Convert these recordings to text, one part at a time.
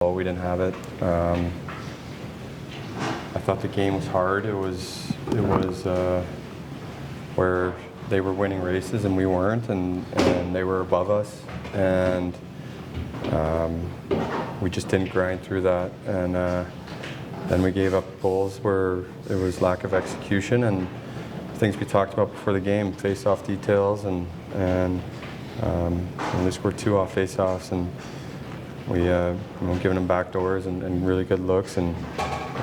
We didn't have it. I thought the game was hard. It was where they were winning races and we weren't, and they were above us, and we just didn't grind through that. And then we gave up goals where there was lack of execution and things we talked about before the game, face-off details, and they scored 2 off face-offs, and we giving them back doors and really good looks, and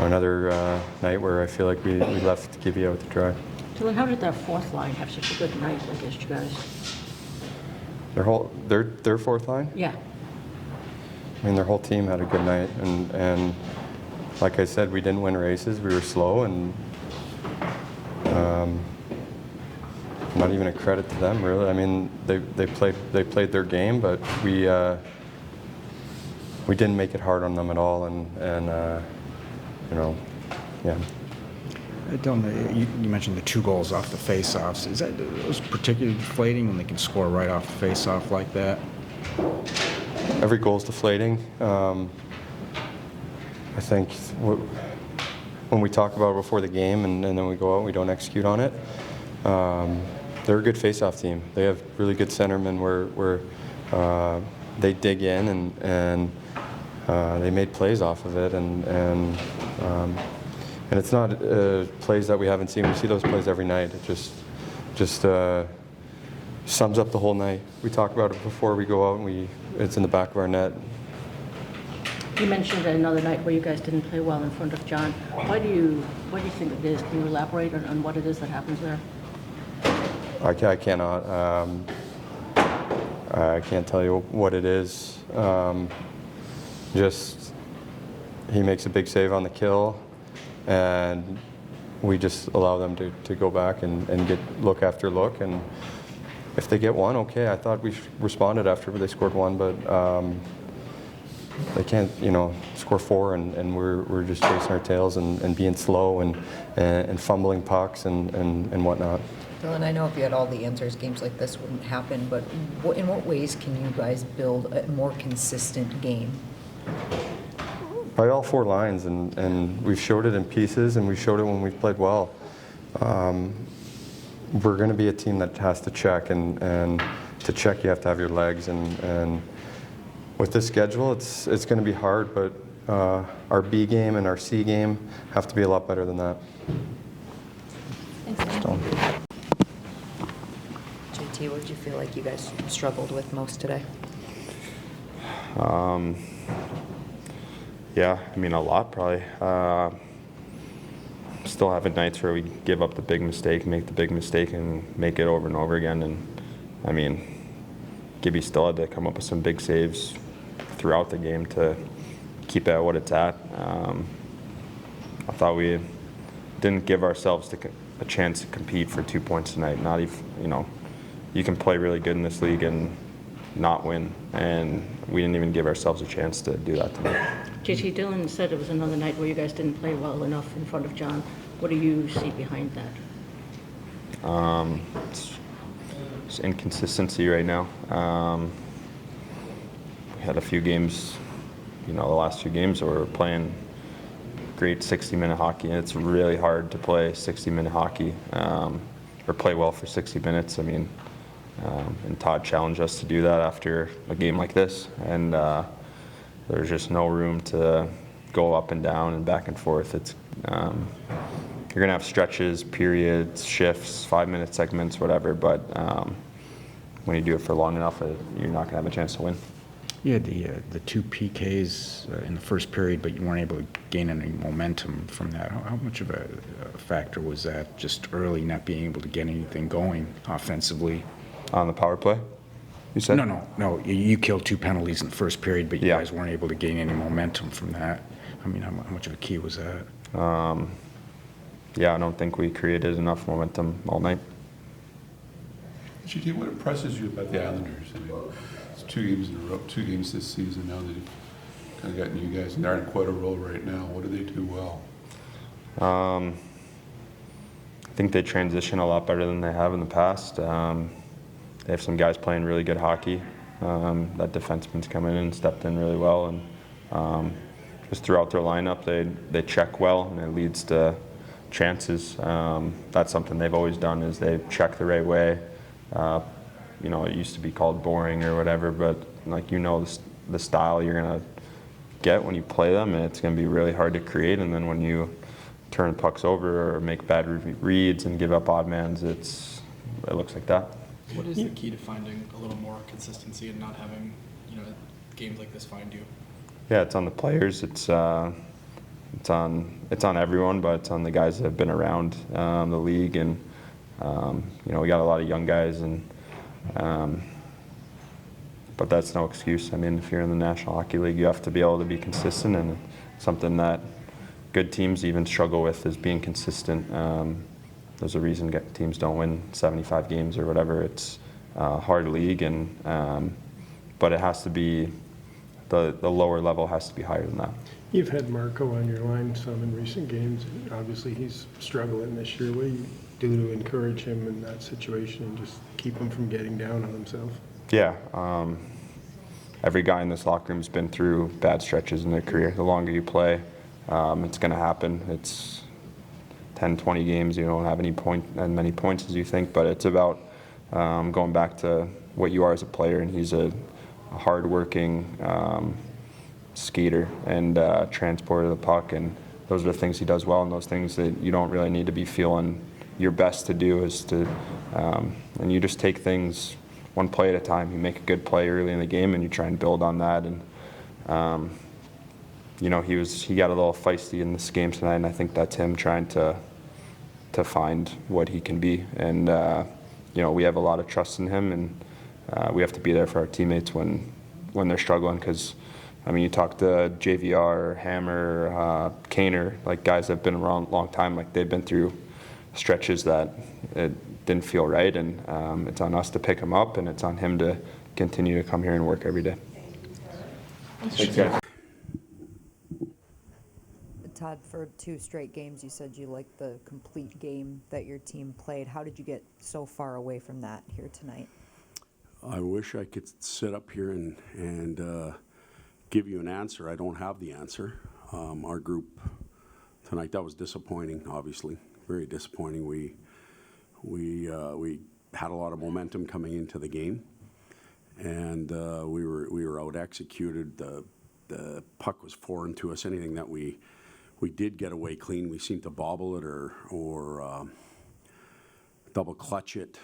another night where I feel like we left Gibby out to dry. Dylan, how did that fourth line have such a good night against you guys? Their fourth line? Yeah. I mean, their whole team had a good night, and like I said, we didn't win races. We were slow, and not even a credit to them, really. I mean, they played their game, but we didn't make it hard on them at all, and yeah. Dylan, you mentioned the 2 goals off the face-offs. Is that those particularly deflating when they can score right off the face-off like that? Every goal's deflating. I think when we talk about it before the game and then we go out and we don't execute on it, they're a good face-off team. They have really good centermen where they dig in and they made plays off of it, and it's not plays that we haven't seen. We see those plays every night. It just sums up the whole night. We talk about it before we go out, and it's in the back of our net. You mentioned another night where you guys didn't play well in front of John. What do you think it is? Can you elaborate on what it is that happens there? I cannot. I can't tell you what it is. Just he makes a big save on the kill, and we just allow them to go back and get look after look. And if they get one, okay. I thought we responded after they scored 1, but they can't, score 4, and we're just chasing our tails and being slow and fumbling pucks and whatnot. Dylan, I know if you had all the answers, games like this wouldn't happen, but in what ways can you guys build a more consistent game? By all 4 lines, and we've showed it in pieces, and we showed it when we've played well. We're going to be a team that has to check, and to check you have to have your legs, and with this schedule, it's going to be hard, but our B game and our C game have to be a lot better than that. JT, what did you feel like you guys struggled with most today? Yeah, I mean, a lot probably. Still having nights where we give up the big mistake, make the big mistake, and make it over and over again. And I mean, Gibby still had to come up with some big saves throughout the game to keep it at what it's at. I thought we didn't give ourselves a chance to compete for 2 points tonight. Not even, you can play really good in this league and not win, and we didn't even give ourselves a chance to do that tonight. JT, Dylan said it was another night where you guys didn't play well enough in front of John. What do you see behind that? It's inconsistency right now. We had a few games, the last 2 games where we're playing great 60-minute hockey, and it's really hard to play 60-minute hockey or play well for 60 minutes. I mean, and Todd challenged us to do that after a game like this, and there's just no room to go up and down and back and forth. It's you're gonna have stretches, periods, shifts, 5-minute segments, whatever. But when you do it for long enough, you're not gonna have a chance to win. You had the 2 PKs in the first period, but you weren't able to gain any momentum from that. How much of a factor was that, just early not being able to get anything going offensively? On the power play, you said? No. You killed 2 penalties in the first period, but you Yeah. guys weren't able to gain any momentum from that. I mean, how much of a key was that? Yeah, I don't think we created enough momentum all night. GT, what impresses you about the Islanders? I mean, it's 2 games in a row, 2 games this season now that have kind of gotten you guys, and they're in quite a roll right now. What do they do well? I think they transition a lot better than they have in the past. They have some guys playing really good hockey. That defenseman's come in and stepped in really well, and just throughout their lineup, they check well, and it leads to chances. That's something they've always done, is they check the right way. It used to be called boring or whatever, but the style you're gonna get when you play them, and it's gonna be really hard to create. And then when you turn pucks over or make bad reads and give up odd mans, it looks like that. What is the key to finding a little more consistency and not having, games like this find you? Yeah, it's on the players. It's on everyone, but it's on the guys that have been around the league, and we got a lot of young guys, and but that's no excuse. I mean, if you're in the National Hockey League, you have to be able to be consistent, and something that good teams even struggle with is being consistent. There's a reason teams don't win 75 games or whatever. It's a hard league, but it has to be, the lower level has to be higher than that. You've had Marco on your line some in recent games. Obviously, he's struggling this year. What do you do to encourage him in that situation and just keep him from getting down on himself? Yeah. Every guy in this locker room has been through bad stretches in their career. The longer you play, it's going to happen. It's 10, 20 games. You don't have as many points as you think, but it's about going back to what you are as a player, and he's a hard-working skater and transporter of the puck, and those are the things he does well, and those things that you don't really need to be feeling your best to do is to, and you just take things one play at a time. You make a good play early in the game, and you try and build on that. And he got a little feisty in this game tonight, and I think that's him trying to find what he can be. And we have a lot of trust in him, and we have to be there for our teammates when they're struggling. Because you talk to JVR, Hammer, Kaner, like guys that have been around a long time, like they've been through stretches that it didn't feel right, and it's on us to pick him up, and it's on him to continue to come here and work every day. Thanks, guys. Todd, for 2 straight games, you said you liked the complete game that your team played. How did you get so far away from that here tonight? I wish I could sit up here and give you an answer. I don't have the answer. Our group tonight, that was disappointing, obviously. Very disappointing. We had a lot of momentum coming into the game, and we were out executed. The puck was foreign to us. Anything that we did get away clean, we seemed to bobble it or double clutch it.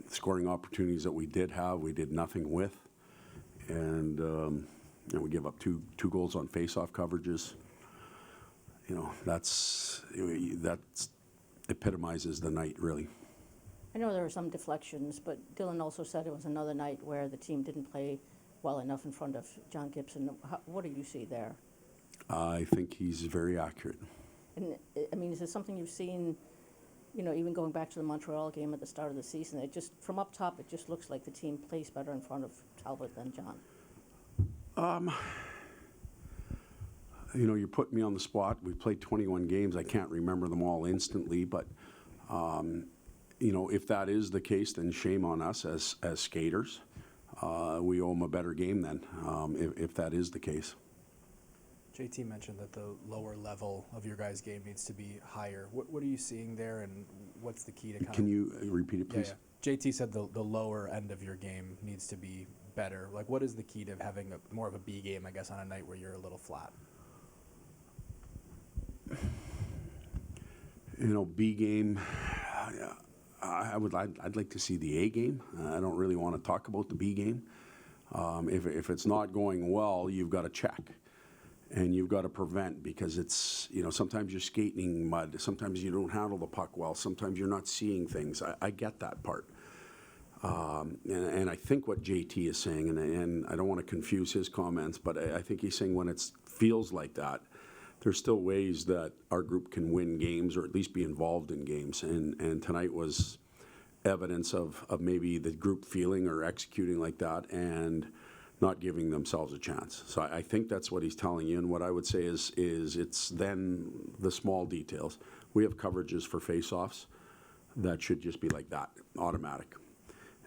Scoring opportunities that we did have, we did nothing with, and we give up two goals on face-off coverages. That's epitomizes the night, really. I know there were some deflections, but Dylan also said it was another night where the team didn't play well enough in front of John Gibson. What do you see there? I think he's very accurate. And is this something you've seen, even going back to the Montreal game at the start of the season? It just, from up top, it just looks like the team plays better in front of Talbot than John. You're putting me on the spot. We played 21 games. I can't remember them all instantly, but if that is the case, then shame on us as skaters. We owe them a better game then, if that is the case. JT mentioned that the lower level of your guys' game needs to be higher. What are you seeing there, and what's the key to Can you repeat it, please? Yeah. JT said the lower end of your game needs to be better. Like, what is the key to having more of a B game, I guess, on a night where you're a little flat? B game, I'd like to see the A game. I don't really want to talk about the B game. If it's not going well, you've got to check. And you've got to prevent, because it's, sometimes you're skating mud, sometimes you don't handle the puck well, sometimes you're not seeing things. I get that part. And I think what JT is saying, and I don't want to confuse his comments, but I think he's saying when it feels like that, there's still ways that our group can win games or at least be involved in games. And tonight was evidence of maybe the group feeling or executing like that and not giving themselves a chance. So I think that's what he's telling you. And what I would say is it's then the small details. We have coverages for face-offs that should just be like that, automatic.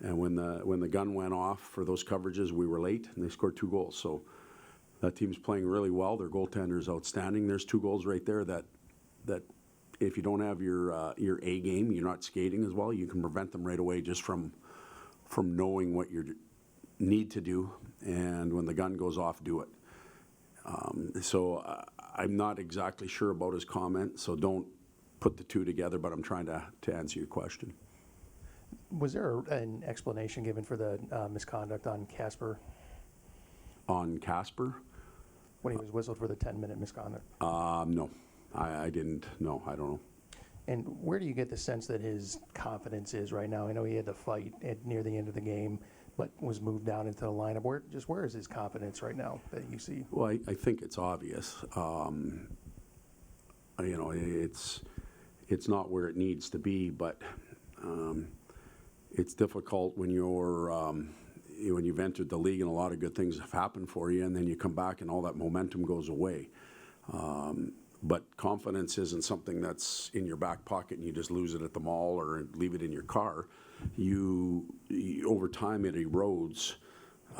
And when the gun went off for those coverages, we were late and they scored 2 goals. So That team's playing really well. Their goaltender's outstanding. There's 2 goals right there that if you don't have your A game, you're not skating as well, you can prevent them right away just from knowing what you need to do, and when the gun goes off, do it. So I'm not exactly sure about his comment, so don't put the 2 together, but I'm trying to answer your question. Was there an explanation given for the misconduct on Casper On Casper? when he was whistled for the 10-minute misconduct? No, I didn't. No, I don't know. And where do you get the sense that his confidence is right now? I know he had the fight near the end of the game, but was moved down into the lineup. Where is his confidence right now that you see? Well, I think it's obvious. You know, it's not where it needs to be, but it's difficult when when you've entered the league and a lot of good things have happened for you, and then you come back and all that momentum goes away. But confidence isn't something that's in your back pocket and you just lose it at the mall or leave it in your car. Over time it erodes,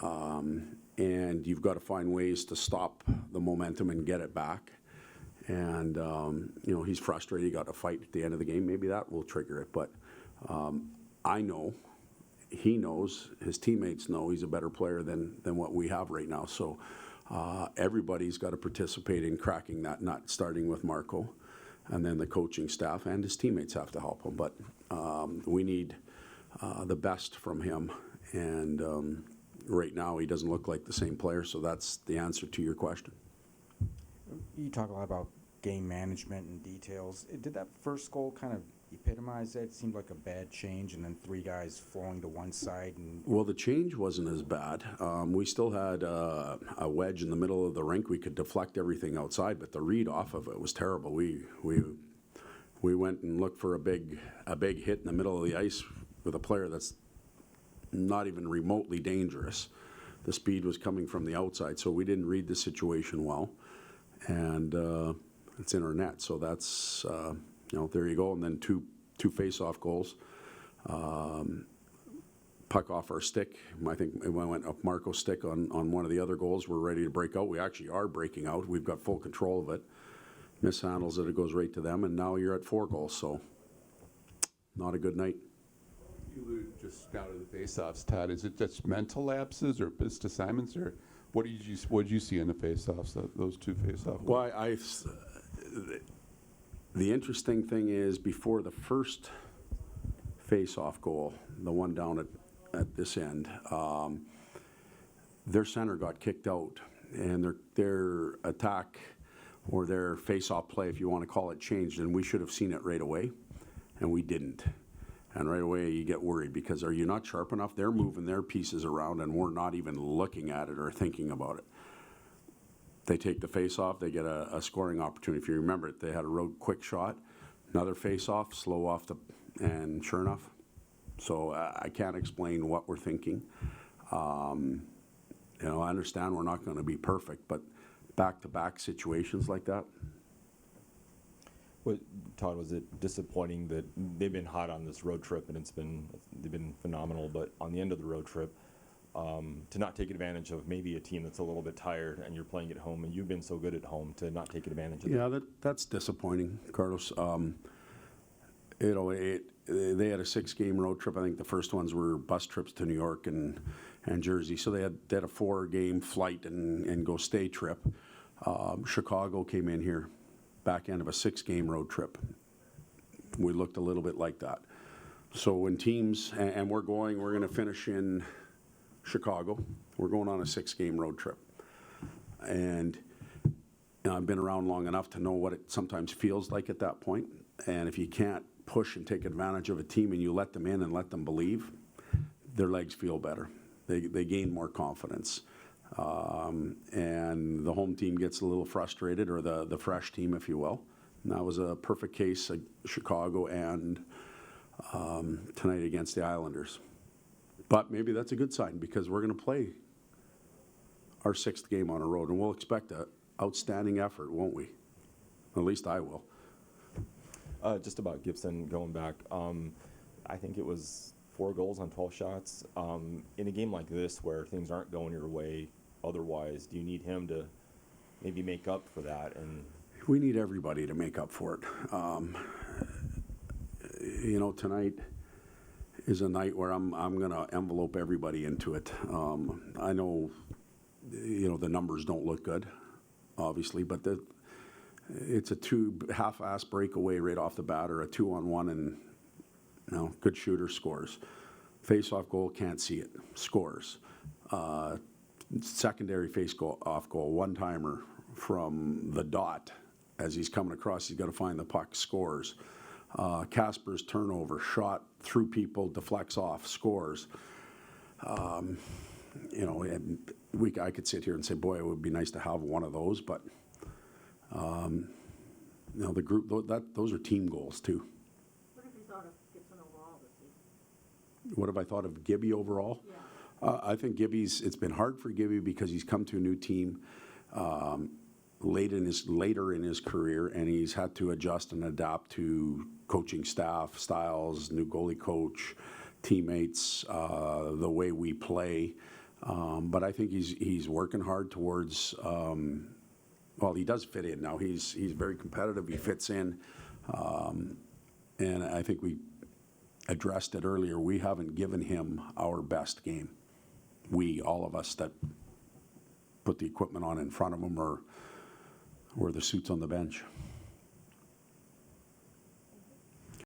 and you've got to find ways to stop the momentum and get it back. And you know, he's frustrated. He got a fight at the end of the game. Maybe that will trigger it. But I know, he knows, his teammates know he's a better player than what we have right now. So everybody's got to participate in cracking that nut, starting with Marco, and then the coaching staff and his teammates have to help him. But we need the best from him. And right now he doesn't look like the same player. So that's the answer to your question. You talk a lot about game management and details. Did that first goal kind of epitomize that? It seemed like a bad change, and then 3 guys flowing to one side. And Well, the change wasn't as bad. We still had a wedge in the middle of the rink. We could deflect everything outside, but the read off of it was terrible. We went and looked for a big hit in the middle of the ice with a player that's not even remotely dangerous. The speed was coming from the outside, so we didn't read the situation well. And it's in our net, so that's you know, there you go. And then two face-off goals. Puck off our stick. I think it went up Marco's stick on one of the other goals. We're ready to break out. We actually are breaking out. We've got full control of it. Mishandles it, it goes right to them, and now you're at 4 goals. So not a good night. You alluded just now to the face-offs, Todd. Is it just mental lapses or missed assignments, or what did you see in the face-offs, those 2 face-off goals? Well, the interesting thing is, before the first face-off goal, the one down at this end, their center got kicked out, and their attack or their face-off play, if you want to call it, changed, and we should have seen it right away, and we didn't. And right away you get worried, because are you not sharp enough? They're moving their pieces around, and we're not even looking at it or thinking about it. They take the face-off, they get a scoring opportunity. If you remember it, they had a real quick shot, another face-off, slow off, and sure enough. So I can't explain what we're thinking. You know, I understand we're not going to be perfect, but back-to-back situations like that. Todd, was it disappointing that they've been hot on this road trip and they've been phenomenal, but on the end of the road trip, to not take advantage of maybe a team that's a little bit tired and you're playing at home and you've been so good at home, to not take advantage of that? Yeah, that's disappointing, Carlos. You know, they had a 6-game road trip. I think the first ones were bus trips to New York and Jersey. So they had a 4-game flight and go stay trip. Chicago came in here, back end of a 6-game road trip. We looked a little bit like that. So when teams, and we're going to finish in Chicago. We're going on a 6-game road trip. And you know, I've been around long enough to know what it sometimes feels like at that point. And if you can't push and take advantage of a team and you let them in and let them believe, their legs feel better. They gain more confidence. And the home team gets a little frustrated, or the fresh team, if you will. And that was a perfect case of Chicago and tonight against the Islanders. But maybe that's a good sign, because we're going to play our 6th game on a road, and we'll expect an outstanding effort, won't we? At least I will. Just about Gibson going back, I think it was 4 goals on 12 shots. In a game like this where things aren't going your way, otherwise? Do you need him to maybe make up for that? And We need everybody to make up for it. Tonight is a night where I'm going to envelope everybody into it. I know, the numbers don't look good, obviously, but it's a half-ass breakaway right off the bat, or a 2-on-1, and good shooter scores. Face-off goal, can't see it, scores. Secondary face-off goal, one-timer from the dot. As he's coming across, he's got to find the puck, scores. Casper's turnover, shot through people, deflects off, scores. And I could sit here and say, boy, it would be nice to have one of those, but the group, those are team goals too. What have you thought of Gibson overall this season? What have I thought of Gibby overall? Yeah. I think it's been hard for Gibby because he's come to a new team later in his career, and he's had to adjust and adapt to coaching staff, styles, new goalie coach, teammates, the way we play. But I think he's working hard towards. He does fit in now. He's very competitive. He fits in, and I think we addressed it earlier. We haven't given him our best game. All of us that put the equipment on in front of him, or the suits on the bench.